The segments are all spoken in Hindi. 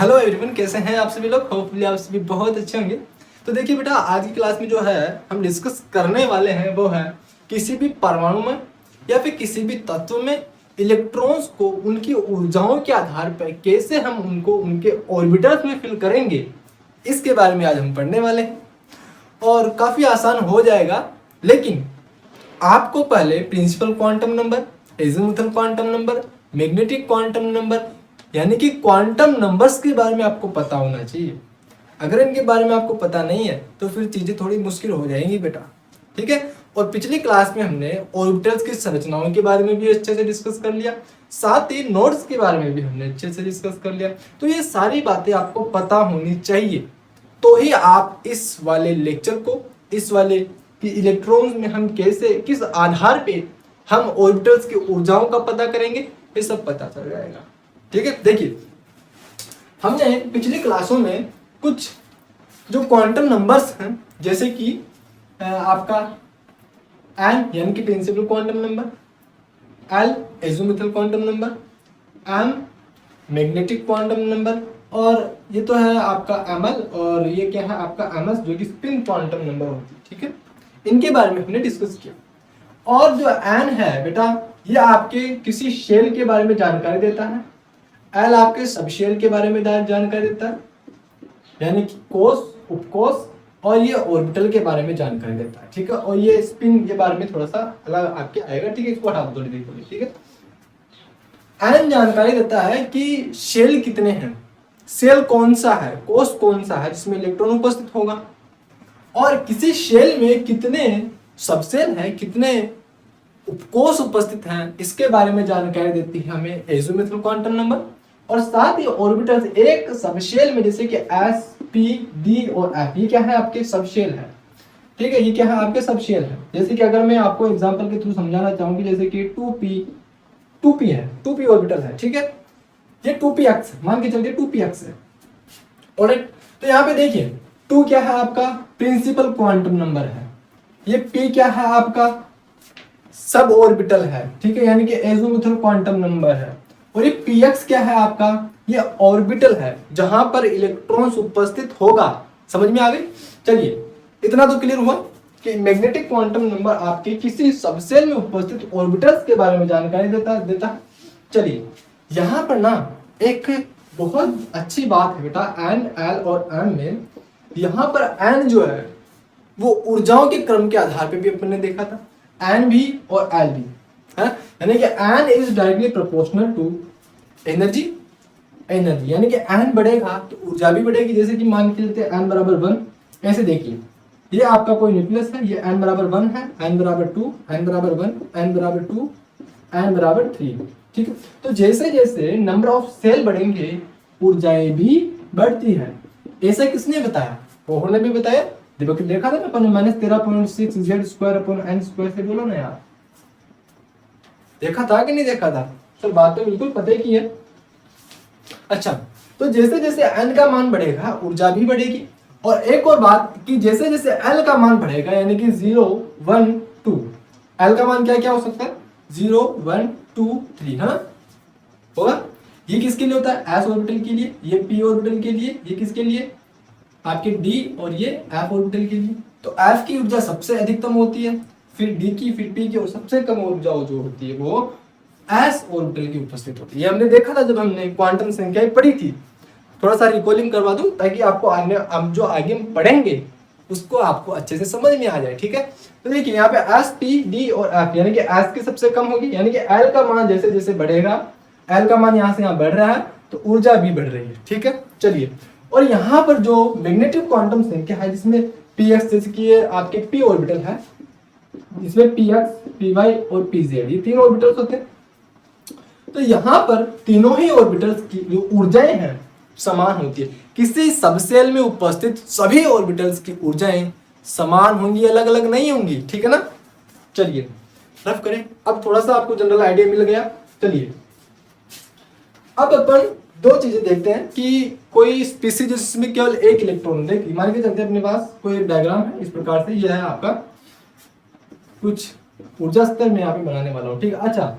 हेलो एवरीवन, कैसे हैं आप सभी लोग। होपफुली आप सभी बहुत अच्छे होंगे। तो देखिए बेटा, आज की क्लास में जो है हम डिस्कस करने वाले हैं वो है किसी भी परमाणु में या फिर किसी भी तत्व में इलेक्ट्रॉन्स को उनकी ऊर्जाओं के आधार पर कैसे हम उनको उनके ऑर्बिटल्स में फिल करेंगे, इसके बारे में आज हम पढ़ने वाले हैं। और काफ़ी आसान हो जाएगा, लेकिन आपको पहले principal quantum number, azimuthal quantum number, magnetic quantum number यानी कि क्वांटम नंबर्स के बारे में आपको पता होना चाहिए। अगर इनके बारे में आपको पता नहीं है तो फिर चीज़ें थोड़ी मुश्किल हो जाएंगी बेटा, ठीक है। और पिछली क्लास में हमने ऑर्बिटल्स की संरचनाओं के बारे में भी अच्छे से डिस्कस कर लिया, साथ ही नोड्स के बारे में भी हमने अच्छे से डिस्कस कर लिया। तो ये सारी बातें आपको पता होनी चाहिए, तो ही आप इस वाले लेक्चर को, इस वाले कि इलेक्ट्रॉन्स में हम कैसे, किस आधार पे हम ऑर्बिटल्स की ऊर्जाओं का पता करेंगे, ये सब पता चल जाएगा, ठीक है। देखिए, हमने पिछली क्लासों में कुछ जो क्वांटम नंबर्स हैं, जैसे कि आपका एन यानी कि principal quantum number, l azimuthal quantum number, m magnetic quantum number, और ये तो है आपका एमएल, और ये क्या है आपका एमएस जो कि स्पिन क्वांटम नंबर होती है, ठीक है। इनके बारे में हमने डिस्कस किया। और जो एन है बेटा, ये आपके किसी शेल के बारे में जानकारी देता है, एल आपके सब शेल के बारे में जानकारी देता है यानी कि कोष, उपकोष, और ये ऑर्बिटल के बारे में जानकारी देता है, ठीक है। और ये स्पिन के बारे में थोड़ा सा अलग आपके आएगा, ठीक है। इसको हटा दो थोड़ी देर के लिए, ठीक है। एन जानकारी देता है कि शेल कितने हैं, सेल कौन सा है, कोष कौन सा है जिसमें इलेक्ट्रॉन उपस्थित होगा, और किसी शेल में कितने सबसेल है, कितने उपकोष उपस्थित हैं, इसके बारे में जानकारी देती है हमें एजीमुथल क्वांटम नंबर। और साथ ही ऑर्बिटल्स एक सबशेल में, जैसे कि एस, पी, डी और एफ, ये क्या है आपके सबशेल है, ठीक है। ये क्या है आपके सबशेल है। जैसे कि अगर मैं आपको एग्जांपल के थ्रू समझाना चाहूंगी, जैसे कि 2p है, 2p ऑर्बिटल है, ठीक है। ये 2px मान के चलते 2px है, ऑलराइट। तो यहाँ पे देखिए, 2 क्या है आपका प्रिंसिपल क्वांटम नंबर है, ये p क्या है आपका सब ऑर्बिटल है, ठीक है, यानी कि एजीमुथल क्वांटम नंबर है। और ये px क्या है आपका, ये ऑर्बिटल है जहां पर इलेक्ट्रॉन्स उपस्थित होगा। समझ में आ गई। चलिए, इतना तो क्लियर हुआ कि मैग्नेटिक क्वांटम नंबर आपके किसी सबसेल में उपस्थित ऑर्बिटल्स के बारे में जानकारी देता है। चलिए, यहाँ पर ना एक बहुत अच्छी बात है बेटा, एन, एल और एम में, यहाँ पर एन जो है वो ऊर्जाओं के क्रम के आधार पे भी अपन ने देखा था, एन भी और एल भी है, यानी कि n is directly proportional to energy, यानी कि एन बढ़ेगा तो ऊर्जा भी बढ़ेगी। जैसे कि मान के चलते एन बराबर 1, ऐसे देखिए, ये आपका कोई न्यूक्लियस है, ये एन बराबर 1 है, एन बराबर 2, एन बराबर 1, एन बराबर 2, एन बराबर 3, ठीक है। तो जैसे जैसे नंबर ऑफ सेल बढ़ेंगे ऊर्जाएं भी बढ़ती है। ऐसा किसने बताया, बोहर ने भी बताया। देखा था ना अपन -13.6 z square upon n square से, बोलो ना यार, देखा था कि नहीं देखा था। सर बात तो बिल्कुल पता की है। अच्छा, तो जैसे जैसे n का मान बढ़ेगा ऊर्जा भी बढ़ेगी। और एक और बात कि जैसे जैसे l का मान बढ़ेगा, यानी कि 0, 1, 2, l का मान क्या क्या हो सकता है, 0, 1, 2, 3 है ना, होगा। ये किसके लिए होता है, s ऑर्बिटल के लिए, ये p ऑर्बिटल के लिए, ये किसके लिए आपके d, और ये f ऑर्बिटल के लिए। तो f की ऊर्जा सबसे अधिकतम होती है, फिर d की, फिर p की, और सबसे कम ऊर्जा जो होती है वो s ऑर्बिटल की उपस्थित होती है। ये हमने देखा था जब हमने क्वांटम संख्याएं पढ़ी थी। थोड़ा सा रिकॉलिंग करवा दूं ताकि आपको हम जो आगे पढ़ेंगे उसको आपको अच्छे से समझ में आ जाए, ठीक है। तो देखिए, यहाँ पे s, t, d और f, यानी कि s की सबसे कम होगी, यानी कि l का मान जैसे जैसे बढ़ेगा, l का मान यहाँ से यहाँ बढ़ रहा है तो ऊर्जा भी बढ़ रही है, ठीक है। चलिए, और यहाँ पर जो मैग्नेटिक क्वांटम संख्या है जिसमें px, जैसे कि ये आपके p ऑर्बिटल है, इसमें px, py और pz, ये तीन ऑर्बिटल्स होते हैं। तो यहाँ पर तीनों ही ऑर्बिटल्स की जो ऊर्जाएं हैं समान होती है। किसी सबसेल में उपस्थित सभी ऑर्बिटल्स की ऊर्जाएं समान होंगी, अलग अलग नहीं होंगी, ठीक है ना। चलिए रफ करें, अब थोड़ा सा आपको जनरल आइडिया मिल गया। चलिए, अब अपन दो चीजें देखते हैं कि कोई स्पीसीज जिसमें केवल एक इलेक्ट्रॉन, देखिए मान के चलते हैं अपने पास कोई एक डायग्राम है इस प्रकार से, यह है आपका कुछ ऊर्जा स्तर मैं यहाँ पे बनाने वाला हूँ, ठीक है। अच्छा,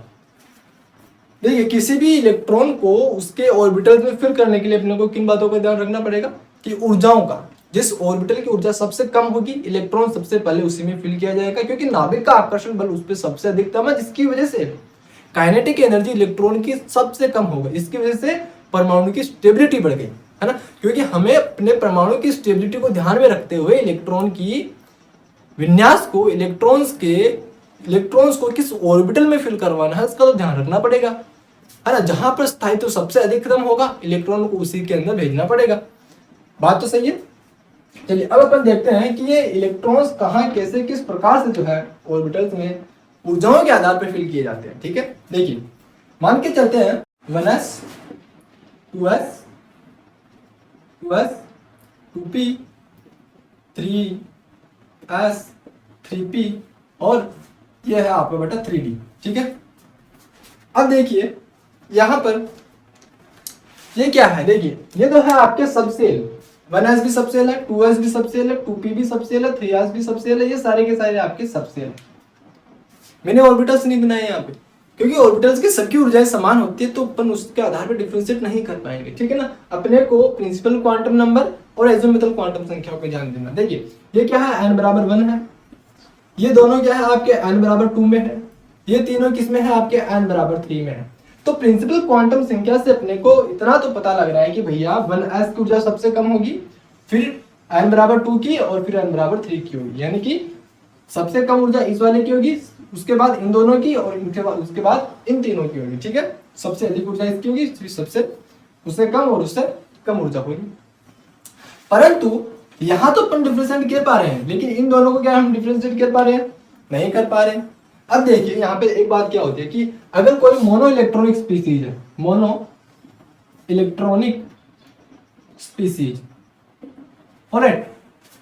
देखिए किसी भी इलेक्ट्रॉन को उसके ऑर्बिटल में फिल करने के लिए अपने को किन बातों का ध्यान रखना पड़ेगा कि ऊर्जाओं का, जिस ऑर्बिटल की ऊर्जा सबसे कम होगी इलेक्ट्रॉन सबसे पहले उसी में फिल किया जाएगा, क्योंकि नाभिक का आकर्षण बल उस पर सबसे अधिकतम है, जिसकी वजह से काइनेटिक एनर्जी इलेक्ट्रॉन की सबसे कम होगा। इसकी वजह से परमाणु की स्टेबिलिटी बढ़ गई है ना, क्योंकि हमें अपने परमाणु की स्टेबिलिटी को ध्यान में रखते हुए इलेक्ट्रॉन की विन्यास को, इलेक्ट्रॉन्स को किस ऑर्बिटल में फिल करवाना है इसका तो ध्यान रखना पड़ेगा, है ना। जहां पर स्थायित्व सबसे अधिकतम होगा इलेक्ट्रॉन को उसी के अंदर भेजना पड़ेगा। बात तो सही है। चलिए अब अपन देखते हैं कि ये इलेक्ट्रॉन्स कहाँ, कैसे, किस प्रकार से जो है ऑर्बिटल्स में ऊर्जाओं के आधार पर फिल किए जाते हैं। ठीक है, देखिए मान के चलते हैं 1s 2s 2s 2p 3s 3p और यह है आपका बेटा 3d। ठीक है, अब देखिए यहां पर ये क्या है, देखिए ये तो है आपके सबसेल, 1s भी सबसेल है, 2s भी सबसेल है, 2p भी सबसेल है, 3s भी सबसेल है, ये सारे के सारे आपके सबसेल है। मैंने ऑर्बिटल्स नहीं बनाए यहाँ पे, क्योंकि ऑर्बिटल्स की सबकी ऊर्जाएं समान होती है, तो अपन उसके आधार पर डिफरेंशिएट नहीं कर पाएंगे। ठीक है ना, अपने को प्रिंसिपल क्वांटम नंबर और एजोमेटल क्वांटम संख्याओं पे ध्यान देना। देखिए ये क्या है, n बराबर 1 है, ये दोनों क्या है आपके n बराबर 2 में है, ये तीनों किसमें है आपके n बराबर 3 में है। तो प्रिंसिपल क्वांटम संख्या से अपने को इतना तो पता लग रहा है कि भैया 1s की ऊर्जा सबसे कम होगी, फिर n बराबर 2 की और फिर n बराबर 3 की होगी, यानी कि सबसे कम ऊर्जा इस वाले की होगी, उसके बाद इन दोनों की और इनके बाद उसके बाद इन तीनों की होगी। ठीक है, सबसे अधिक ऊर्जा इसकी होगी, फिर सबसे उससे कम और उससे कम ऊर्जा होगी। परंतु यहां तो अपन डिफरेंशिएट कर पा रहे हैं, लेकिन इन दोनों को क्या हम डिफरेंशिएट कर पा रहे हैं, नहीं कर पा रहे हैं। अब देखिए यहाँ पे एक बात क्या होती है कि अगर कोई मोनो इलेक्ट्रॉनिक स्पीसीज है, mono electronic species, alright,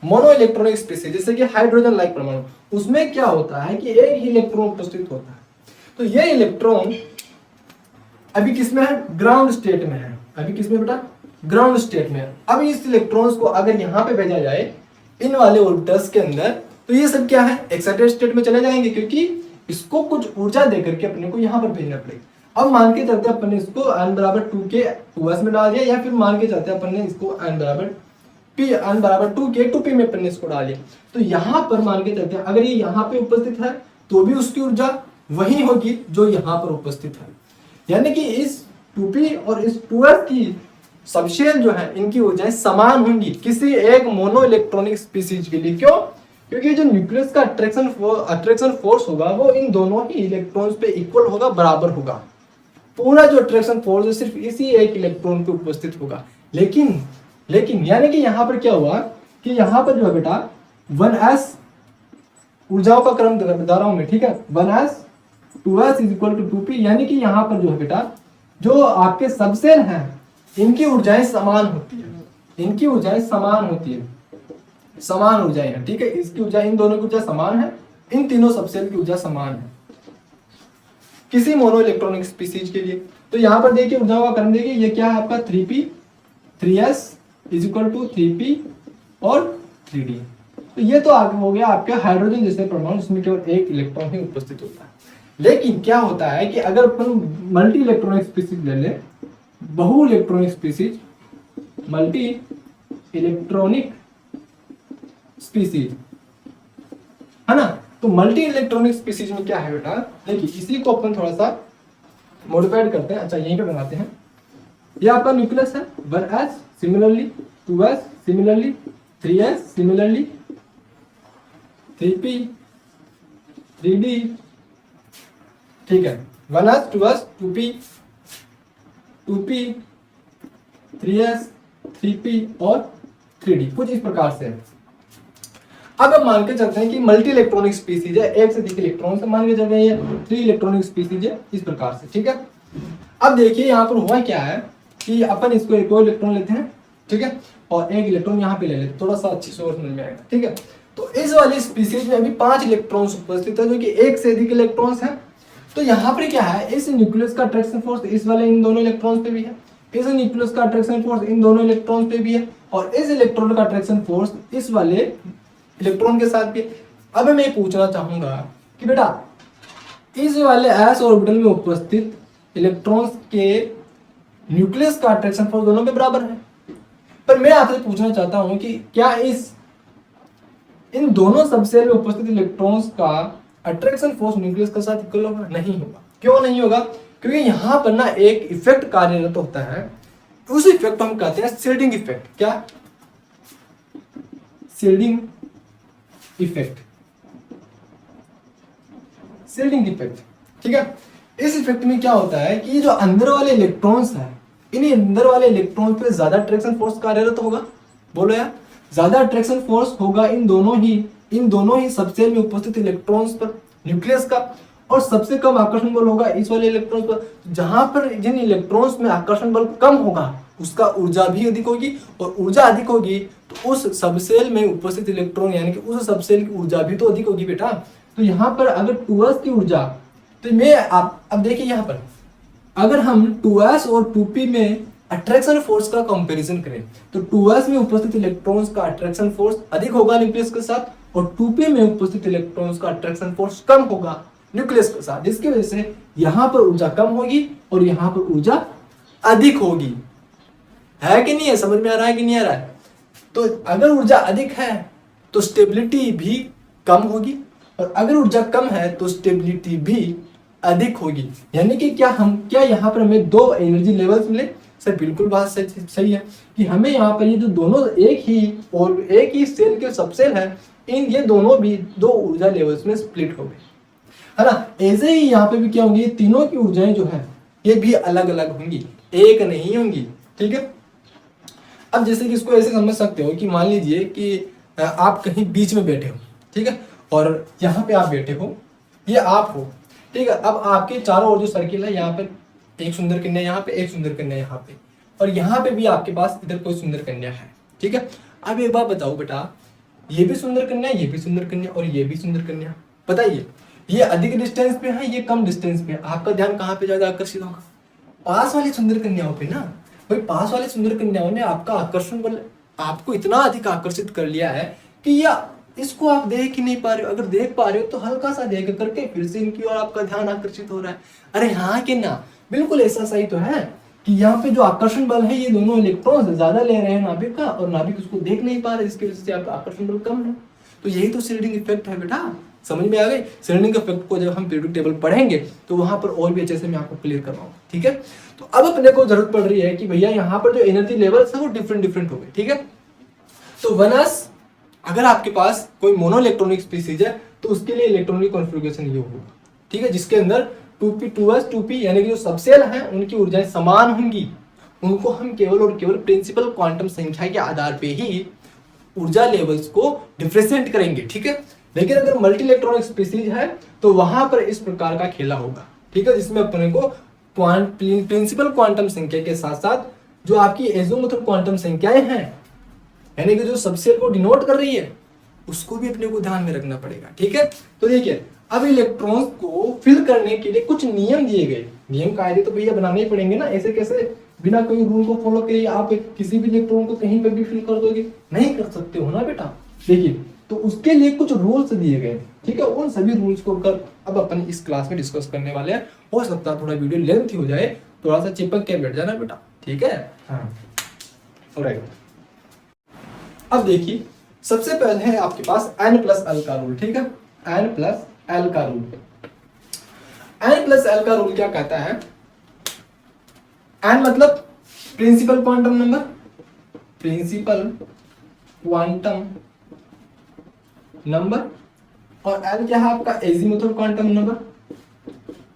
mono electronic species जैसे कि हाइड्रोजन लाइक परमाणु, उसमें क्या होता है कि एक ही इलेक्ट्रॉन उपस्थित होता है। तो ये इलेक्ट्रॉन अभी किसमें है, ग्राउंड स्टेट में है, अभी किसमें बेटा, ग्राउंड स्टेट में है। अब इस इलेक्ट्रॉन्स को अगर यहाँ पे भेजा जाए इन वाले ऑर्बिटल्स के अंदर, तो ये सब क्या है, एक्साइटेड स्टेट में चले जाएंगे, क्योंकि इसको कुछ ऊर्जा देकर के अपने को यहाँ पर भेजना पड़ेगा। अब मान के चलते अपन ने इसको n बराबर 2 के 2s में डाल दिया, या फिर मान के चलते अपन ने इसको n बराबर 2 के 2p में अपन ने इसको डाल दिया। तो यहाँ पर मान के चलते हैं अगर ये यहाँ पे उपस्थित है तो भी उसकी ऊर्जा वही होगी जो यहाँ पर उपस्थित है, यानी कि इस 2p और इस 2s की सबशेल जो है इनकी ऊर्जाएं समान होंगी किसी एक मोनो इलेक्ट्रॉनिक स्पीसीज के लिए। क्यों, क्योंकि जो न्यूक्लियस का अट्रैक्शन फोर्स होगा वो इन दोनों ही इलेक्ट्रॉन्स पे इक्वल होगा, बराबर होगा। पूरा जो अट्रैक्शन फोर्स है सिर्फ इसी एक इलेक्ट्रॉन पे उपस्थित होगा। लेकिन यानी कि यहाँ पर क्या हुआ कि यहाँ पर जो है बेटा 1s ऊर्जाओं का क्रम बता रहा हूं मैं, ठीक है, 1s 2s is equal to 2p, यानी कि यहाँ पर जो है बेटा जो आपके सबसेल हैं इनकी ऊर्जाएं समान होती है, इनकी ऊर्जाएं समान होती है, समान ऊर्जाएं हैं। ठीक है, इसकी ऊर्जा, इन दोनों की ऊर्जा समान है, इन तीनों सबसेल की ऊर्जा समान है किसी मोनो इलेक्ट्रॉनिक स्पीसीज के लिए। तो यहाँ पर देखिए ऊर्जाओं का क्रम देखिए, ये क्या है आपका 3p 3s is equal to 3p और 3d। तो ये तो आगे हो गया आपके हाइड्रोजन जैसे परमाणु, इसमें केवल एक इलेक्ट्रॉन ही उपस्थित होता है। लेकिन क्या होता है कि अगर अपन मल्टी इलेक्ट्रॉनिक स्पीसीज ले लें, बहु electronic species, multi electronic species, है ना, तो मल्टी इलेक्ट्रॉनिक स्पीसीज में क्या है बेटा, देखिए इसी को अपन थोड़ा सा मॉडिफाइड करते हैं। अच्छा यहीं पे बनाते हैं, ये आपका न्यूक्लियस है, 1s similarly 2s similarly 3s similarly 3p 3d, ठीक है, 1s 2s 2p 2p 3s 3p और 3d, कुछ इस प्रकार से है। अब हम मान के चलते हैं कि मल्टी इलेक्ट्रॉनिक स्पीसीज है, एक से अधिक इलेक्ट्रॉन से, मान के चलते हैं ये 3 इलेक्ट्रॉनिक स्पीसीज है, इस प्रकार से। ठीक है, अब देखिए यहाँ पर हुआ क्या है कि अपन इसको एक और इलेक्ट्रॉन लेते हैं, ठीक है, और एक इलेक्ट्रॉन यहाँ पे ले लेते हैं, थोड़ा सा अच्छी सोर्स समझ में आएगा। ठीक है, तो इस वाली स्पीसीज में अभी 5 इलेक्ट्रॉन्स उपस्थित है, जो कि एक से अधिक इलेक्ट्रॉन्स हैं। तो यहाँ पर क्या है, इस न्यूक्लियस का अट्रैक्शन फोर्स इस वाले इन दोनों इलेक्ट्रॉन्स पे भी है, इस न्यूक्लियस का अट्रैक्शन फोर्स इन दोनों इलेक्ट्रॉन्स पे भी है, और इस इलेक्ट्रॉन का अट्रैक्शन फोर्स इस वाले इलेक्ट्रॉन के साथ भी। अब मैं पूछना चाहूंगा कि बेटा इस वाले s ऑर्बिटल में उपस्थित इलेक्ट्रॉन्स के न्यूक्लियस का अट्रैक्शन फोर्स दोनों के बराबर है। पर मैं आपसे पूछना चाहता हूं कि क्या इन दोनों सबसेल में उपस्थित इलेक्ट्रॉन्स का अट्रैक्शन फोर्स न्यूक्लियस के साथ इक्वल होगा? नहीं होगा। क्यों नहीं होगा? क्योंकि यहां पर ना एक इफेक्ट कार्यरत होता है, उस इफेक्ट को हम कहते हैं शील्डिंग इफेक्ट। क्या? Shielding effect. शील्डिंग इफेक्ट, ठीक है। इस इफेक्ट में क्या होता है कि जो अंदर वाले इलेक्ट्रॉन्स हैं, इन अंदर वाले इलेक्ट्रॉन पे ज्यादा अट्रैक्शन फोर्स कार्यरत होगा। बोलो यार, ज्यादा अट्रैक्शन फोर्स होगा इन दोनों ही सबसेल में उपस्थित इलेक्ट्रॉन्स पर, न्यूक्लियस का, और सबसे कम आकर्षण बल होगा इस वाले इलेक्ट्रॉन पर। जहां पर जिन इलेक्ट्रॉन्स में आकर्षण बल कम होगा उसका ऊर्जा भी अधिक होगी, और ऊर्जा अधिक होगी तो उस सबसेल में उपस्थित इलेक्ट्रॉन यानी कि उस सबसेल की ऊर्जा भी तो अधिक होगी बेटा। तो यहाँ पर अगर 2s की ऊर्जा, तो मैं आप अब देखिए यहाँ पर अगर हम 2s और 2p में अट्रैक्शन फोर्स का कंपैरिजन करें तो 2s में उपस्थित इलेक्ट्रॉन्स का अट्रैक्शन फोर्स अधिक होगा न्यूक्लियस के साथ, और 2p में उपस्थित इलेक्ट्रॉन्स का अट्रैक्शन फोर्स कम होगा न्यूक्लियस के साथ, जिसकी वजह से यहां पर ऊर्जा कम होगी और यहां पर ऊर्जा अधिक होगी। है कि नहीं है? समझ में आ रहा है कि नहीं आ रहा है? तो अगर ऊर्जा अधिक है तो स्टेबिलिटी भी कम होगी, और अगर ऊर्जा कम है तो स्टेबिलिटी भी अधिक होगी। यानी कि क्या यहाँ पर हमें दो एनर्जी लेवल्स मिले? सर बिल्कुल बात सही है कि हमें यहाँ पर ये जो दोनों एक ही सेल के सबसेल है, ये दोनों भी दो ऊर्जा लेवल्स में स्प्लिट हो गए, है ना। ऐसे ही यहाँ पे भी क्या होंगी, तीनों की ऊर्जाएं जो है ये भी अलग अलग होंगी, एक नहीं होंगी, ठीक है। अब जैसे कि इसको ऐसे समझ सकते हो कि मान लीजिए कि आप कहीं बीच में बैठे हो, ठीक है, और यहाँ पे आप बैठे हो, ये आप हो, ठीक है। अब आपके चारों ओर जो सर्किल है, यहाँ पे एक सुंदर कन्या, यहाँ पे एक सुंदर कन्या, यहाँ पे, और यहाँ पे भी आपके पास इधर कोई सुंदर कन्या है, ठीक है। अब एक बात बताओ बेटा, ये भी सुंदर कन्या, ये भी सुंदर कन्या, और ये भी सुंदर कन्या, बताइए ये अधिक डिस्टेंस पे है, ये कम डिस्टेंस पे है, आपका ध्यान कहाँ पे ज्यादा आकर्षित होगा? पास वाली सुंदर कन्याओं पे ना। भाई पास वाले सुंदर कन्याओं ने आपका आकर्षण बल आपको इतना अधिक आकर्षित कर लिया है कि इसको आप देख ही नहीं पा रहे हो। अगर देख पा रहे हो तो हल्का सा देख करके फिर से इनकी ओर आपका ध्यान आकर्षित हो रहा है। अरे हाँ कि ना, बिल्कुल ऐसा सही तो है कि यहाँ पे जो आकर्षण बल है ये दोनों इलेक्ट्रॉन्स ज्यादा ले रहे हैं नाभिक का, और नाभिक उसको देख नहीं पा रहे, इसकी वजह से आपका आकर्षण बल कम है। तो यही तो शील्डिंग इफेक्ट है बेटा, समझ में आ गई? शील्डिंग इफेक्ट को जब हम पीरियोडिक टेबल पढ़ेंगे तो वहां पर और भी अच्छे से मैं आपको क्लियर करवाऊंगा, ठीक है। तो अब अपने को जरूरत पड़ रही है कि भैया यहाँ पर जो एनर्जी लेवल्स है वो डिफरेंट हो गए, ठीक है। तो 1s अगर आपके पास कोई मोनो इलेक्ट्रॉनिक स्पीसीज है तो उसके लिए इलेक्ट्रॉनिक कॉन्फ़िगरेशन ये होगा, ठीक है, जिसके अंदर 2p 2s 2p यानी कि जो सबसेल हैं उनकी ऊर्जाएं समान होंगी। उनको हम केवल और केवल प्रिंसिपल क्वांटम संख्या के आधार पे ही ऊर्जा लेवल्स को डिफरेंशिएट करेंगे, ठीक है। लेकिन अगर मल्टी इलेक्ट्रॉनिक स्पीसीज है तो वहां पर इस प्रकार का खेला होगा, ठीक है, जिसमें अपने को प्रिंसिपल क्वांटम संख्या के साथ साथ जो आपकी एज़ोमुथल क्वांटम संख्याएं हैं यानी कि जो सबसेल को डिनोट कर रही है उसको भी अपने को ध्यान में रखना पड़ेगा, ठीक है। तो देखिए अब इलेक्ट्रॉन्स को फिल करने के लिए कुछ नियम दिए गए, नियम कायदे तो भैया बनाने ही पड़ेंगे ना, ऐसे कैसे बिना कोई रूल को फॉलो किए आप किसी भी इलेक्ट्रॉन को कहीं पर भी फिल कर दोगे? नहीं कर सकते हो ना बेटा। देखिए तो उसके लिए कुछ रूल्स दिए गए, ठीक है। उन सभी रूल्स को अब अपन इस क्लास में डिस्कस करने वाले हैं। हो सकता है थोड़ा वीडियो लेंथ हो जाए, थोड़ा सा चिपक के बैठ जाना बेटा, ठीक है। हाँ ऑलराइट। अब देखिए सबसे पहले है आपके पास n+l का रूल, ठीक है। n+l का रूल, n+l का रूल क्या कहता है? n मतलब principal quantum number, principal quantum number, और l क्या है आपका? Azimuthal quantum number,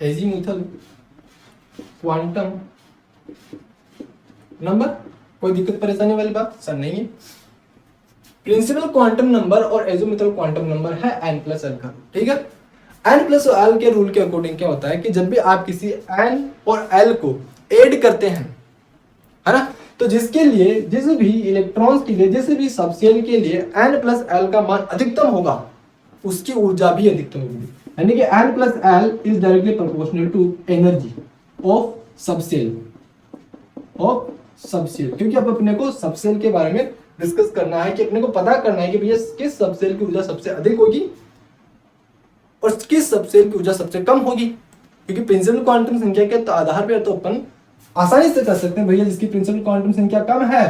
azimuthal quantum number. कोई दिक्कत परेशानी वाली बात सर नहीं है। प्रिंसिपल क्वांटम नंबर और एजीमुथल क्वांटम नंबर है n+l का, ठीक है। n+l के रूल के अकॉर्डिंग क्या होता है कि जब भी आप किसी n और l को ऐड करते हैं, है ना, तो जिसके लिए जिस भी इलेक्ट्रॉन्स के लिए जिस भी सबसेल के लिए n+l का मान अधिकतम होगा उसकी ऊर्जा भी अधिकतम होगी। यानी कि n+l is directly proportional to energy of subshell, क्योंकि अब अपने को सबसेल के बारे में डिस्कस करना है कि अपने को पता करना है कि भैया किस सबसेल की ऊर्जा सबसे अधिक होगी और किस सबसेल की ऊर्जा सबसे कम होगी। क्योंकि प्रिंसिपल क्वांटम संख्या के तो आधार पर तो अपन आसानी से कर सकते हैं भैया जिसकी प्रिंसिपल क्वांटम संख्या कम है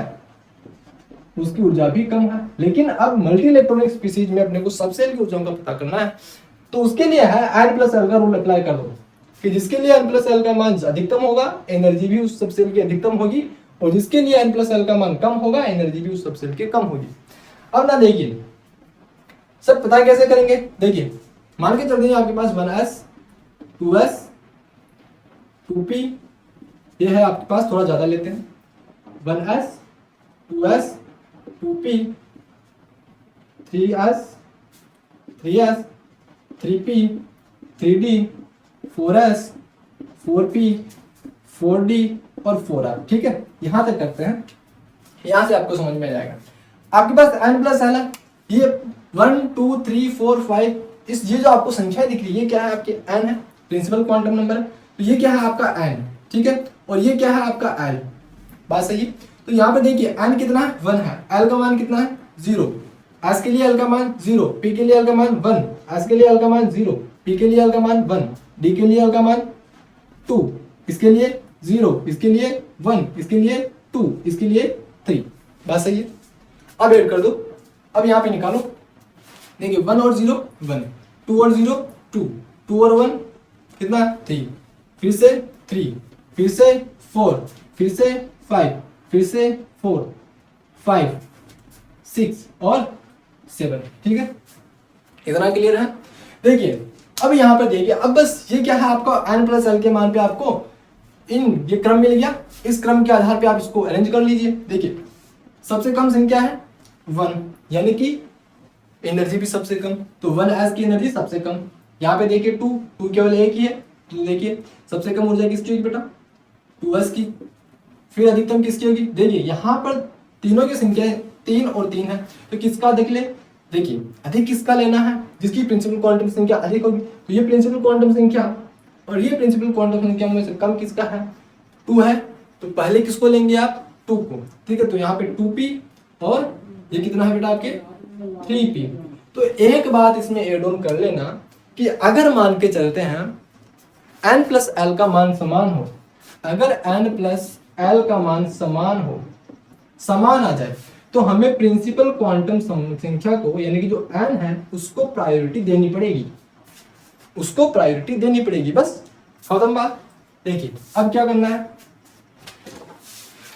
उसकी ऊर्जा भी कम है। लेकिन अब मल्टी इलेक्ट्रॉनिक स्पीसीज में अपने को सबसेल की ऊर्जाओं का पता करना है, तो उसके लिए है n प्लस एल का रूल अप्लाई कर दो कि जिसके लिए n प्लस एल का मान अधिकतम होगा एनर्जी भी उस सबसेल की अधिकतम होगी, और जिसके लिए n प्लस एल का मान कम होगा एनर्जी भी उस सबसेल की कम होगी। अब ना देखिए सब पता कैसे करेंगे, देखिए मान के चलते हैं आपके पास 1s 2s 2p, ये है आपके पास, थोड़ा ज्यादा लेते हैं 1s 2s 2p 3s 3s 3p 3d 4s 4p 4d और 4r। ठीक है, यहां तक करते हैं, यहां से आपको समझ में आ जाएगा। आपके पास n प्लस एल है, ये 1 2 3 4 5 इस ये जो आपको संख्या दिख रही है क्या है आपके n है, प्रिंसिपल क्वांटम नंबर है, तो ये क्या है आपका n, ठीक है, और ये क्या है आपका l। बात सही है, तो यहाँ पे देखिए n कितना है 1 है, l का मान कितना है 0, s के लिए l का मान 0, p के लिए l का मान 1, s के लिए l का मान 0, p के लिए l का मान 1, d के लिए l का मान 2, इसके लिए 0, इसके लिए 1, इसके लिए 2, इसके लिए 3। बात सही है, अब ऐड कर दो, अब यहाँ पे निकालो, देखिए 1 और 0 1, 2 और 0 2, 2 और 1 कितना 3, फिर से 3, फिर से 4, फिर से 5, फिर से 4 5 6 और 7। ठीक है, इतना क्लियर है। देखिए अब यहाँ पर देखिए, अब बस ये क्या है आपका n प्लस एल के मान पे आपको ये क्रम मिल गया, इस क्रम के आधार पे आप इसको अरेंज कर लीजिए। देखिए सबसे कम संख्या है 1, यानी कि एनर्जी भी सबसे कम, तो 1s की एनर्जी सबसे कम। यहाँ पे देखिए 2 केवल एक ही है, तो देखिए सबसे कम ऊर्जा किसकी होगी बेटा 2s की। फिर अधिकतम किसकी होगी, देखिए यहाँ पर तीनों की संख्या 3 और 3 है, तो किसका देख ले, देखिए अधिक किसका लेना है, जिसकी प्रिंसिपल क्वांटम संख्या अधिक होगी, तो ये प्रिंसिपल क्वांटम संख्या और ये प्रिंसिपल क्वांटम संख्या में से कम किसका है 2 है, तो पहले किसको लेंगे आप 2 को। ठीक है, तो यहाँ पे 2p और ये कितना है बेटा आपके 3p। तो एक बात इसमें एड ऑन कर लेना कि अगर मान के चलते हैं n प्लस एल का मान समान हो, अगर n प्लस एल का मान समान हो, समान आ जाए, तो हमें प्रिंसिपल क्वांटम संख्या को यानी कि जो n है उसको प्रायोरिटी देनी पड़ेगी, उसको प्रायोरिटी देनी पड़ेगी, बस खत्म बात। देखिए अब क्या करना है,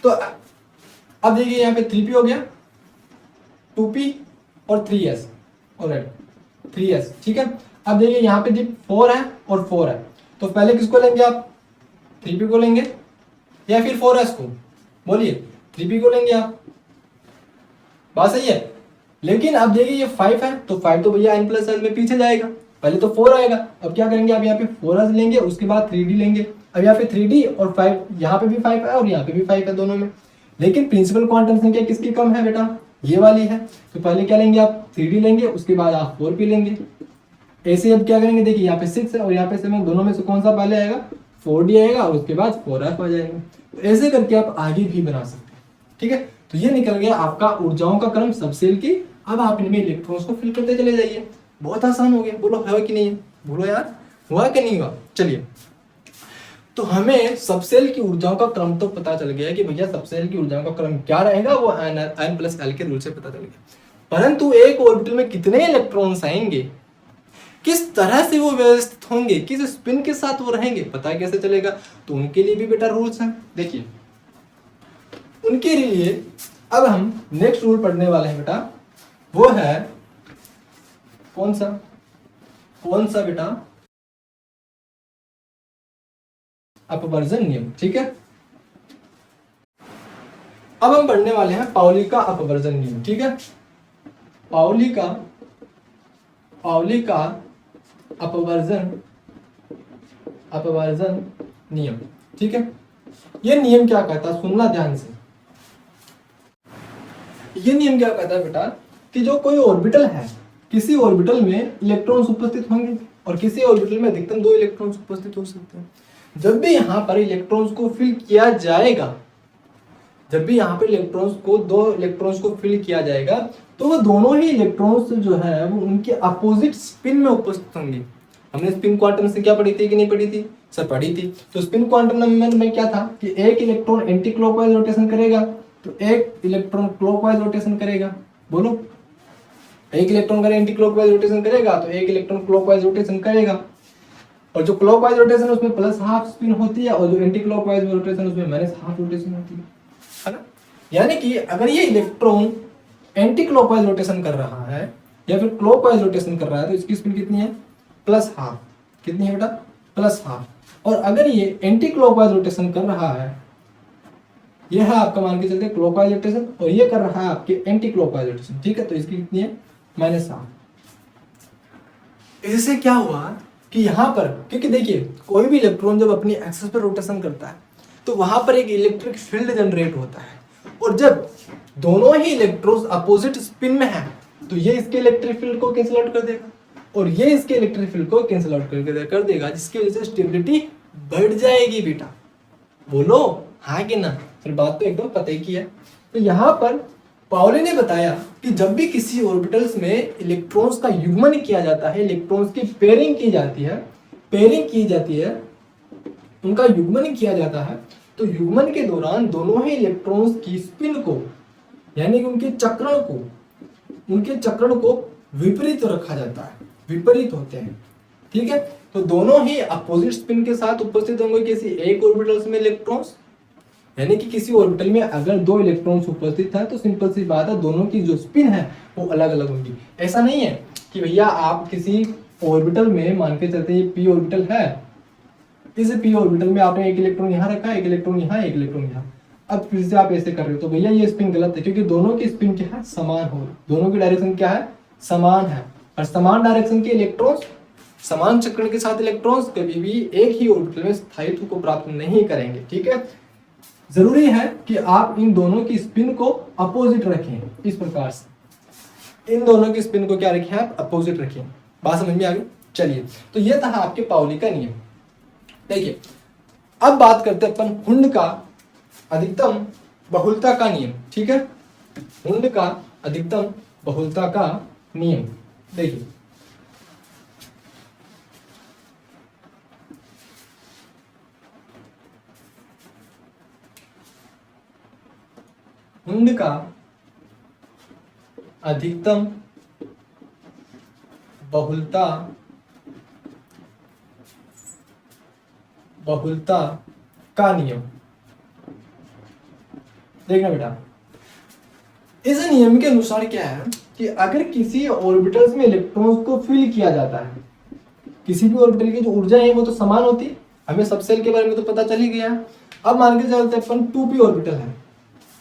तो अब देखिए यहाँ पे 3p हो गया, 2p और 3s ऑलरेडी 3s। ठीक है, अब देखिए यहाँ पे 4 है और 4 है, तो पहले किसको लेंगे आप 3p को लेंगे या फिर 4s को, बोलिए 3p को लेंगे आप, बात सही है। लेकिन अब देखिए ये 5 है, तो 5 तो भैया n प्लस एल में पीछे जाएगा, पहले तो 4 आएगा। अब क्या करेंगे, आप यहाँ पे 4s लेंगे, उसके बाद 3d लेंगे। अब यहाँ पे 3d और 5, यहाँ पे भी 5 है और यहाँ पे भी 5 है दोनों में, लेकिन प्रिंसिपल क्वांटम संख्या किसकी कम है बेटा, ये वाली है, तो पहले क्या लेंगे आप 3d लेंगे, उसके बाद आप 4p लेंगे। ऐसे अब क्या करेंगे, देखिए यहाँ पे 6 है और यहाँ पे 7, दोनों में से कौन सा पहले आएगा 4d आएगा और उसके बाद 4f आ जाएगा। तो ऐसे करके आप आगे भी बना सकते हैं। ठीक है, तो ये निकल गया आपका ऊर्जाओं का क्रम सबसेल की। अब आप इनमें इलेक्ट्रॉन्स को फिल करते चले जाइए, बहुत आसान हो गया। बोलो है कि नहीं है, बोलो यार हुआ कि नहीं हुआ। चलिए, तो हमें सबसेल की ऊर्जाओं का क्रम तो पता चल गया कि भैया सबसेल की ऊर्जाओं का क्रम क्या रहेगा, वो n प्लस एल के रूल से पता चल गया। परंतु एक ऑर्बिटल में कितने इलेक्ट्रॉन्स आएंगे, किस तरह से वो व्यवस्थित होंगे, किस स्पिन के साथ वो रहेंगे, पता कैसे चलेगा, तो उनके लिए भी बेटा रूल्स हैं। देखिए उनके लिए अब हम नेक्स्ट रूल पढ़ने वाले हैं बेटा, वो है कौन सा बेटा, अपवर्जन नियम। ठीक है, अब हम पढ़ने वाले हैं पाउली का अपवर्जन नियम। ठीक है, पाउली का अपवर्जन नियम। ठीक है, ये नियम क्या कहता है, सुनना ध्यान से। ये नियम क्या कहता है बेटा कि जो कोई ऑर्बिटल है, किसी ऑर्बिटल में इलेक्ट्रॉन्स उपस्थित होंगे और किसी ऑर्बिटल में अधिकतम 2 इलेक्ट्रॉन्स उपस्थित हो सकते हैं। जब भी यहाँ पर इलेक्ट्रॉन्स को फिल किया जाएगा, जब भी यहाँ पर दो इलेक्ट्रॉन्स को फिल किया जाएगा, तो वो दोनों ही इलेक्ट्रॉन्स जो है वो उनके अपोजिट स्पिन में उपस्थित होंगे। हमने स्पिन क्वांटम से क्या पढ़ी थी कि नहीं पढ़ी थी सर? पढ़ी थी। तो स्पिन क्वांटम नंबर में क्या था कि एक इलेक्ट्रॉन एंटी क्लॉकवाइज रोटेशन करेगा तो एक इलेक्ट्रॉन क्लॉकवाइज रोटेशन करेगा। बोलो, एक इलेक्ट्रॉन अगर एंटी क्लॉकवाइज रोटेशन करेगा तो एक इलेक्ट्रॉन क्लॉकवाइज रोटेशन करेगा, और जो क्लॉकवाइज रोटेशन उसमें प्लस हाफ स्पिन होती है, और जो एंटी क्लॉकवाइज रोटेशन उसमें माइनस हाफ रोटेशन होती है ना। यानी कि अगर ये इलेक्ट्रॉन एंटी क्लॉकवाइज रोटेशन कर रहा है या फिर क्लॉकवाइज रोटेशन कर रहा है तो इसकी स्पिन कितनी है? Plus half. कितनी है बेटा? Plus half. और अगर ये एंटी क्लॉकवाइज रोटेशन कर रहा है, ये है आपका मान के चलते क्लॉकवाइज रोटेशन, और ये कर रहा है आपके एंटी क्लॉकवाइज रोटेशन, ठीक है, तो इसकी कितनी है? Minus half. इससे क्या हुआ कि यहाँ पर, क्योंकि देखिए कोई भी इलेक्ट्रॉन जब अपनी एक्सिस पर रोटेशन करता है तो वहां पर एक इलेक्ट्रिक फील्ड जनरेट होता है, और जब दोनों ही इलेक्ट्रॉन्स अपोजिट स्पिन में है तो ये इसके इलेक्ट्रिक फील्ड को कैंसिल आउट कर देगा और ये इसके इलेक्ट्रिक फील्ड को कैंसिल आउट कर देगा, जिसकी वजह से स्टेबिलिटी बढ़ जाएगी बेटा। बोलो हाँ कि ना? फिर बात तो एकदम पता ही की है। तो यहाँ पर पाउली ने बताया कि जब भी किसी ऑर्बिटल्स में इलेक्ट्रॉन्स का युग्मन किया जाता है, इलेक्ट्रॉन्स की पेयरिंग की जाती है, उनका युग्मन किया जाता है, तो युग्मन के दौरान दोनों ही इलेक्ट्रॉन्स की स्पिन को, यानी कि उनके चक्रण को विपरीत रखा जाता है, विपरीत होते हैं, ठीक है। तो दोनों ही अपोजिट स्पिन के साथ उपस्थित होंगे किसी एक ऑर्बिटल्स में इलेक्ट्रॉन्स, यानी कि किसी ऑर्बिटल में अगर दो इलेक्ट्रॉन्स उपस्थित है तो सिंपल सी बात है दोनों की जो स्पिन है वो अलग अलग होंगी। ऐसा नहीं है कि भैया आप किसी ऑर्बिटल में मान के चलते हैं ये पी ऑर्बिटल है, इस पी ऑर्बिटल में आपने एक इलेक्ट्रॉन यहाँ रखा, एक इलेक्ट्रॉन यहाँ, एक इलेक्ट्रॉन यहाँ, अब फिर से आप ऐसे कर रहे हो तो भैया ये स्पिन गलत है, क्योंकि दोनों की स्पिन क्या है? समान हो, दोनों की डायरेक्शन क्या है? समान है, और समान डायरेक्शन के इलेक्ट्रॉन्स, समान चक्रण के साथ इलेक्ट्रॉन्स कभी भी एक ही ऑर्बिटल में स्थायित्व को प्राप्त नहीं करेंगे, ठीक है। जरूरी है कि आप इन दोनों की स्पिन को अपोजिट रखें, इस प्रकार से इन दोनों की स्पिन को क्या रखें आप? अपोजिट रखें। बात समझ में आ गई? चलिए, तो ये था आपके पाउली का नियम। देखिए अब बात करते हैं अपन हुंड का अधिकतम बहुलता का नियम, ठीक है। हुंड का अधिकतम बहुलता का नियम देखिए, हुंड का अधिकतम बहुलता का नियम। देखना बेटा, इस नियम के अनुसार क्या है कि अगर किसी ऑर्बिटल्स में इलेक्ट्रॉन्स को फिल किया जाता है, किसी भी ऑर्बिटल की जो ऊर्जा है वो तो समान होती है, हमें सब सेल के बारे में तो पता चल ही गया। अब मान के चलते अपन 2p ऑर्बिटल है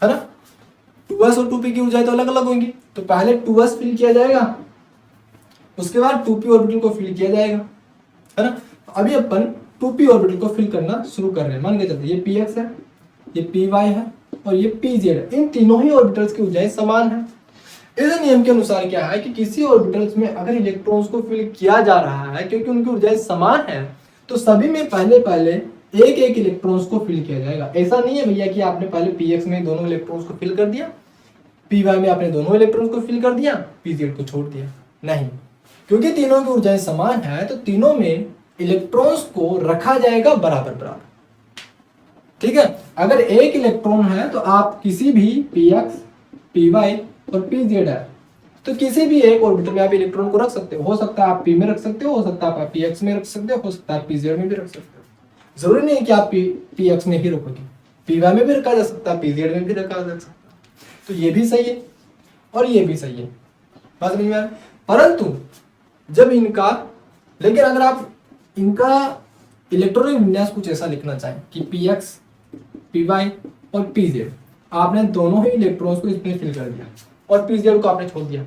ना, 2s और 2p की ऊर्जाएं तो अलग अलग होंगी, तो पहले 2s फिल किया जाएगा, उसके बाद 2p ऑर्बिटल को फिल किया जाएगा, है ना। अभी अपन 2p ऑर्बिटल को फिल करना शुरू कर रहे हैं। मान के चलते ये px है, ये py है और ये pz है, इन तीनों ही ऑर्बिटल्स की ऊर्जाएं समान है। इस नियम के अनुसार क्या है कि किसी ऑर्बिटल्स में अगर इलेक्ट्रॉन्स को फिल किया जा रहा है, क्योंकि उनकी ऊर्जाएं समान है, तो सभी में पहले एक एक इलेक्ट्रॉन्स को फिल किया जाएगा। ऐसा नहीं है भैया कि आपने पहले px में दोनों इलेक्ट्रॉन्स को फिल कर दिया, py में आपने दोनों इलेक्ट्रॉन्स को फिल कर दिया, pz को छोड़ दिया, नहीं, क्योंकि तीनों की ऊर्जाएं समान है तो तीनों में इलेक्ट्रॉन्स को रखा जाएगा बराबर बराबर, ठीक है। अगर एक इलेक्ट्रॉन है तो आप किसी भी px, py और pz है तो किसी भी एक ऑर्बिटल में आप इलेक्ट्रॉन को रख सकते हो सकता है आप p में रख सकते हो सकता है आप px में रख सकते हो सकता है आप pz में भी रख सकते हो। जरूरी नहीं है कि आप px में ही रखोगे, py में भी रखा जा सकता है, pz में भी रखा जा सकता है। तो ये भी सही है और ये भी सही है, बात समझ में आ रही। परंतु जब इनका, लेकिन अगर आप इनका इलेक्ट्रॉनिक विन्यास कुछ ऐसा लिखना चाहें कि px, py और pz, आपने दोनों ही इलेक्ट्रॉन्स को इसमें फिल कर दिया और pz को आपने छोड़ दिया,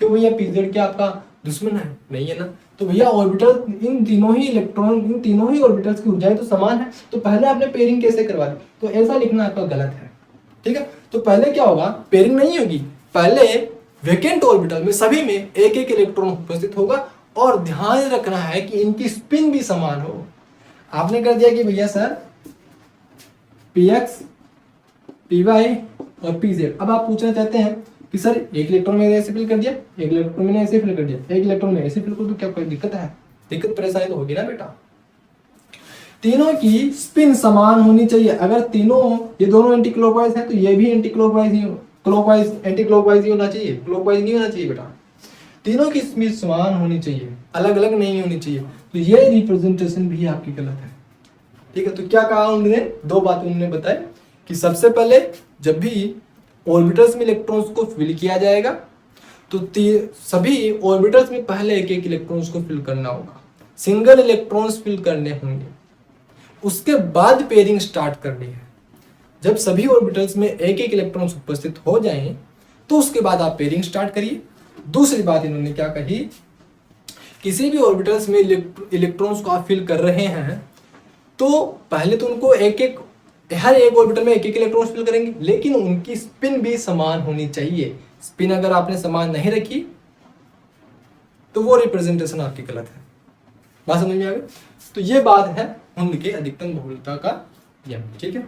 क्यों भैया pz क्या आपका दुश्मन है? नहीं है ना। तो भैया ऑर्बिटल, इन तीनों ही ऑर्बिटल्स की ऊर्जाएं तो समान है, तो पहले आपने पेयरिंग कैसे करवा दी? तो ऐसा लिखना आपका गलत है, ठीक है। तो पहले क्या होगा? पेयरिंग नहीं होगी, पहले वैकेंट ऑर्बिटल में सभी में एक एक इलेक्ट्रॉन उपस्थित होगा, और ध्यान रखना है कि इनकी स्पिन भी समान हो। आपने कर दिया कि भैया सर px, py और pz, अब आप पूछना चाहते हैं कि सर एक इलेक्ट्रॉन में ऐसे फिल कर दिया, एक इलेक्ट्रॉन में ऐसे फिल कर दिया, एक इलेक्ट्रॉन में ऐसे फिल कर दो, क्या कोई दिक्कत है? दिक्कत परेशानी तो होगी ना बेटा। तीनों की स्पिन समान होनी चाहिए। अगर तीनों ये दोनों एंटी क्लॉकवाइज है तो ये भी एंटी क्लॉकवाइज ही क्लॉकवाइज एंटी क्लॉकवाइज ही होना चाहिए, क्लॉकवाइज नहीं होना चाहिए बेटा। तीनों की स्पिन समान होनी चाहिए, अलग अलग नहीं होनी चाहिए। तो ये रिप्रेजेंटेशन भी आपकी गलत है। ठीक है, तो क्या कहा उन्होंने, दो बातें उन्होंने बताई कि सबसे पहले जब भी ऑर्बिटल्स में इलेक्ट्रॉन्स को फिल किया जाएगा तो सभी ऑर्बिटल्स में पहले एक एक इलेक्ट्रॉन्स को फिल करना होगा, सिंगल इलेक्ट्रॉन्स फिल करने होंगे, उसके बाद पेयरिंग स्टार्ट करनी है। जब सभी ऑर्बिटल्स में एक एक इलेक्ट्रॉन्स उपस्थित हो जाएं तो उसके बाद आप पेयरिंग स्टार्ट करिए। दूसरी बात इन्होंने क्या कही, किसी भी ऑर्बिटल्स में इलेक्ट्रॉन्स को आप फिल कर रहे हैं तो पहले तो उनको एक एक, हर एक ऑर्बिटल में एक एक इलेक्ट्रॉन फिल करेंगे, लेकिन उनकी स्पिन भी समान होनी चाहिए। स्पिन अगर आपने समान नहीं रखी तो वो रिप्रेजेंटेशन आपकी गलत है। बात समझ में आ गई? तो ये बात है उनके अधिकतम बहुलता का नियम। ठीक है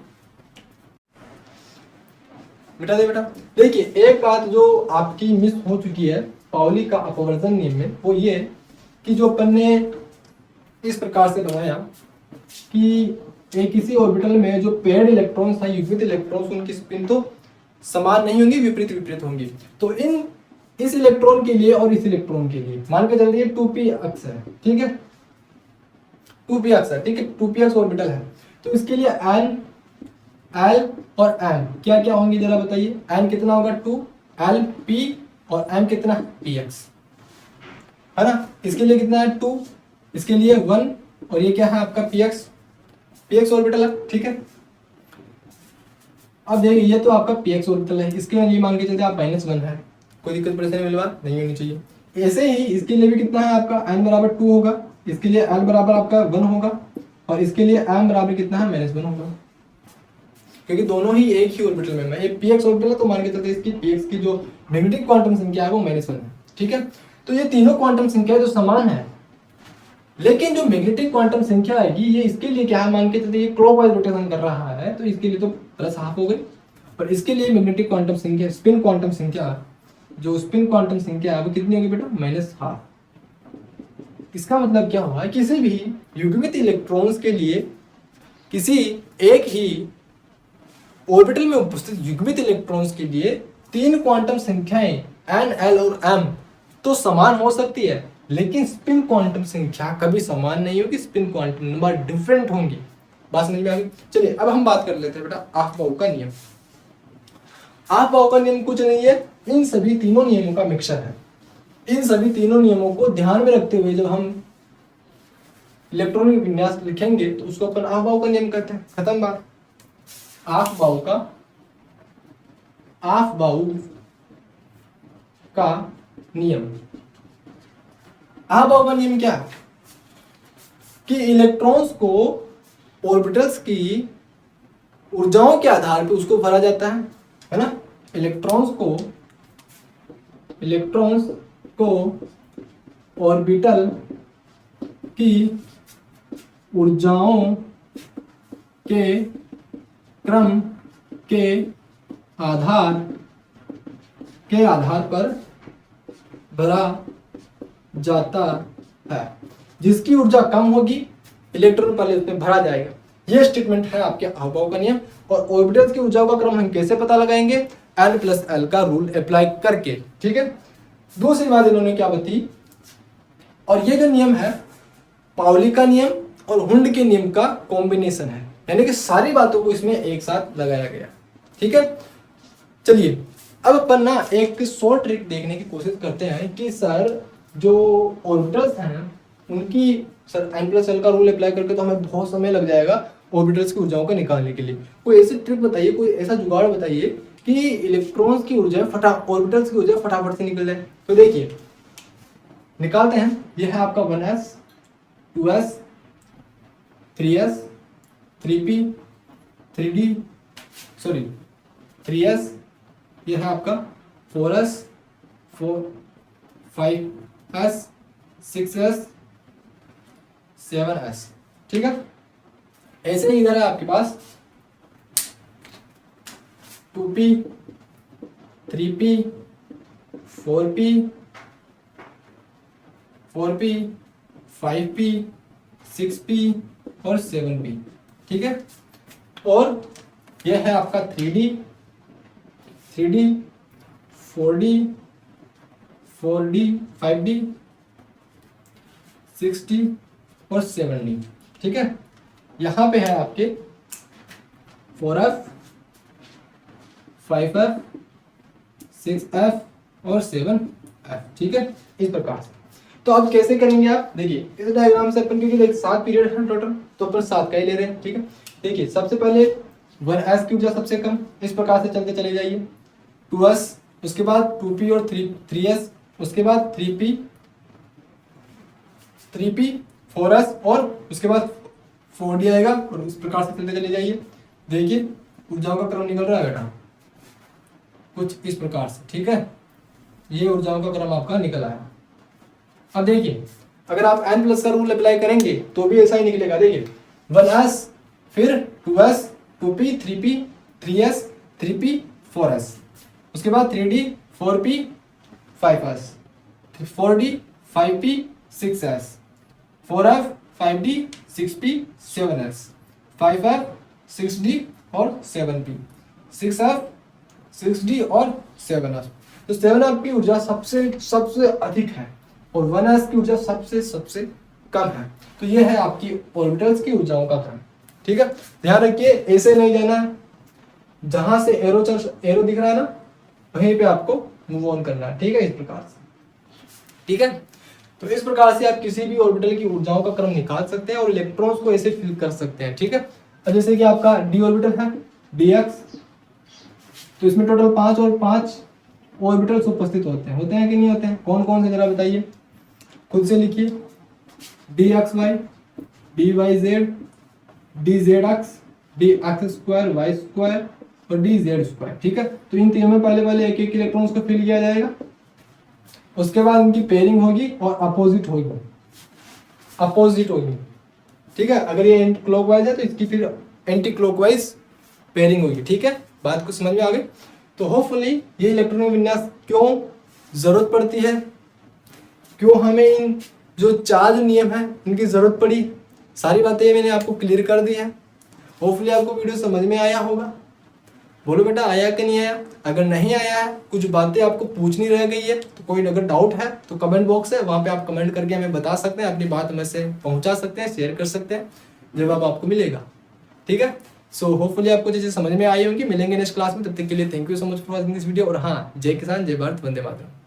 बेटा, बेटा देखिए, एक बात जो आपकी मिस हो चुकी है पाउली का अपवर्जन नियम में, वो ये कि जो अपन ने इस प्रकार से बनाया कि एक किसी ऑर्बिटल में जो पेयर्ड इलेक्ट्रॉन्स हैं, युग्मित इलेक्ट्रॉन्स, उनकी स्पिन तो समान नहीं होंगी, विपरीत विपरीत होंगी। तो इस इलेक्ट्रॉन के लिए और इस इलेक्ट्रॉन के लिए मान के चलिए 2p अक्ष है, ठीक है, 2p अक्ष है, ठीक है, 2p अक्ष ऑर्बिटल है। तो इसके लिए n, l और m क्या क्या होंगे जरा बताइए। n कितना होगा 2, l p और m कितना px है ना। इसके लिए कितना है 2, इसके लिए 1 और ये क्या है आपका px ऑर्बिटल है, ठीक है। अब देखिए ये तो आपका px ऑर्बिटल है, इसके लिए मान के चलते आप -1 है, कोई दिक्कत परेशानी वाली बात नहीं होनी चाहिए। ऐसे ही इसके लिए भी कितना है आपका n बराबर 2 होगा, इसके लिए l बराबर आपका 1 होगा और इसके लिए m बराबर कितना है -1 होगा, क्योंकि दोनों ही एक ही ऑर्बिटल में है। ये px ऑर्बिटल है तो मान के चलते इसकी px की जो मैग्नेटिक क्वांटम संख्या है वो -1 है, ठीक है। तो ये तीनों क्वांटम संख्या जो समान है, लेकिन जो मैग्नेटिक क्वांटम संख्या आएगी ये इसके लिए क्या है, मान के चलते ये क्लॉकवाइज रोटेशन कर रहा है तो इसके लिए तो +½ हो गई, और इसके लिए मैग्नेटिक क्वांटम संख्या, स्पिन क्वांटम संख्या, जो स्पिन क्वांटम संख्या है वो कितनी होगी बेटा, -½ इसका मतलब क्या हुआ है, किसी भी युग्मित इलेक्ट्रॉन्स के लिए किसी एक ही ऑर्बिटल में उपस्थित युग्मित इलेक्ट्रॉन्स के लिए 3 क्वांटम संख्याएं n, l और m तो समान हो सकती है, लेकिन स्पिन क्वांटम संख्या कभी समान नहीं होगी, स्पिन क्वांटम नंबर डिफरेंट होंगी। बात समझ में आ गई? चलिए अब हम बात कर लेते हैं बेटा अफबाउ का नियम। अफबाउ का नियम कुछ नहीं है, इन सभी तीनों नियमों का मिक्सचर है। इन सभी तीनों नियमों को ध्यान में रखते हुए जब हम इलेक्ट्रॉनिक विन्यास लिखेंगे तो उसको अपन अफबाउ का नियम कहते हैं। खत्म बात। अफबाउ का नियम, अफबाउ का नियम क्या है कि इलेक्ट्रॉन्स को ऑर्बिटल्स की ऊर्जाओं के आधार पर उसको भरा जाता है ना। इलेक्ट्रॉन्स को ऑर्बिटल की ऊर्जाओं के क्रम के आधार पर भरा जाता है। जिसकी ऊर्जा कम होगी इलेक्ट्रॉन पहले उसमें भरा जाएगा। यह स्टेटमेंट है आपके अफबाउ का नियम। और ऑर्बिटल्स की ऊर्जा का क्रम हम कैसे पता लगाएंगे, N+L का रूल अप्लाई करके, ठीक है। दूसरी बात इन्होंने क्या बताई, और ये जो नियम है पाउली का नियम और हुंड के नियम का कॉम्बिनेशन है, यानी कि सारी बातों को इसमें एक साथ लगाया गया, ठीक है। चलिए अब अपन ना एक शॉर्ट ट्रिक देखने की कोशिश करते हैं कि सर जो ऑर्बिटल्स हैं उनकी, सर N+L का रूल अप्लाई करके तो हमें बहुत समय लग जाएगा ऑर्बिटल्स की ऊर्जाओं को निकालने के लिए। कोई ऐसी ट्रिक बताइए, कोई ऐसा जुगाड़ बताइए कि इलेक्ट्रॉन्स की ऊर्जा ऑर्बिटल्स की ऊर्जा फटाफट से निकल जाए। तो देखिए निकालते हैं। यह है आपका 1s 2s 3s 3p 3d 3s, यह है आपका 4s 5s 6s 7s, ठीक है। ऐसे ही इधर है आपके पास 2p 3p 4p 5p 6p और 7p, ठीक है। और यह है आपका 3D 4D 5D 6D और 7D, ठीक है। यहाँ पे है आपके 4F 5F 6F और 7F, ठीक है, इस प्रकार से। तो अब कैसे करेंगे आप, देखिए इस डायग्राम से अपन, क्योंकि 7 पीरियड है टोटल, तो अपन 7 का ही ले रहे हैं, ठीक है। देखिए सबसे पहले 1s की ऊर्जा सबसे कम, इस प्रकार से चलते चले जाइए। 2s, उसके बाद 2p और 3s, उसके बाद 3p 4s और उसके बाद 4d आएगा, और इस प्रकार से चलते चले जाइए। देखिए ऊर्जाओं का क्रम निकल रहा है बेटा कुछ इस प्रकार से, ठीक है। ये ऊर्जाओं का क्रम आपका निकल आया। अब देखिए अगर आप n प्लस का रूल अप्लाई करेंगे तो भी ऐसा ही निकलेगा। देखिए 1s, फिर 2s 2p 3p 3s 3p 4s, उसके बाद 3d 4p 5s 4d 5p 6s 4f 5d 6p 7s 5f 6d और 7p 6f 6d और 7s। तो 7f की ऊर्जा सबसे अधिक है और 1s की ऊर्जा सबसे कम है। तो ये है आपकी ऑर्बिटल्स की ऊर्जाओं का क्रम, ठीक है। ध्यान रखिए ऐसे नहीं जाना है, जहां से एरो दिख रहा है ना वहीं पे आपको मूव ऑन करना है, ठीक है, इस प्रकार से, ठीक है। तो इस प्रकार से आप किसी भी ऑर्बिटल की ऊर्जाओं का क्रम निकाल सकते हैं और इलेक्ट्रॉन्स को ऐसे फिल कर सकते हैं, ठीक है। अब जैसे कि आपका डी ऑर्बिटल है dx, तो इसमें टोटल 5 और 5 ऑर्बिटल्स उपस्थित होते हैं कि नहीं होते हैं? कौन कौन से जरा बताइए, खुद से लिखिए। dxy dyz dzx dx² y² और dz², ठीक है। तो इन तीनों में पहले एक एक इलेक्ट्रॉन्स को फिल किया जाएगा, उसके बाद इनकी पेयरिंग होगी और अपोजिट होगी, ठीक है। अगर ये एंटी क्लॉकवाइज है तो इसकी फिर एंटी क्लॉकवाइज पेयरिंग होगी, ठीक है। बात को समझ में आ गई। तो होपफुली ये इलेक्ट्रॉनिक विन्यास क्यों जरूरत पड़ती है, क्यों हमें इन जो 4 नियम है इनकी जरूरत पड़ी, सारी बातें मैंने आपको क्लियर कर दी है। होपफुली आपको वीडियो समझ में आया होगा। बोलो बेटा आया कि नहीं आया। अगर नहीं आया है, कुछ बातें आपको पूछनी रह गई है, तो कोई अगर डाउट है तो कमेंट बॉक्स है, वहाँ पे आप कमेंट करके हमें बता सकते हैं, अपनी बात हमें से पहुँचा सकते हैं, शेयर कर सकते हैं, जवाब आपको मिलेगा, ठीक है। सो होपफुली आपको चीजें समझ में आई होंगी। मिलेंगे नेक्स्ट क्लास में, तब तक के लिए thank you so much for watching this video. और हाँ, जय किसान जय भारत वंदे मातरम।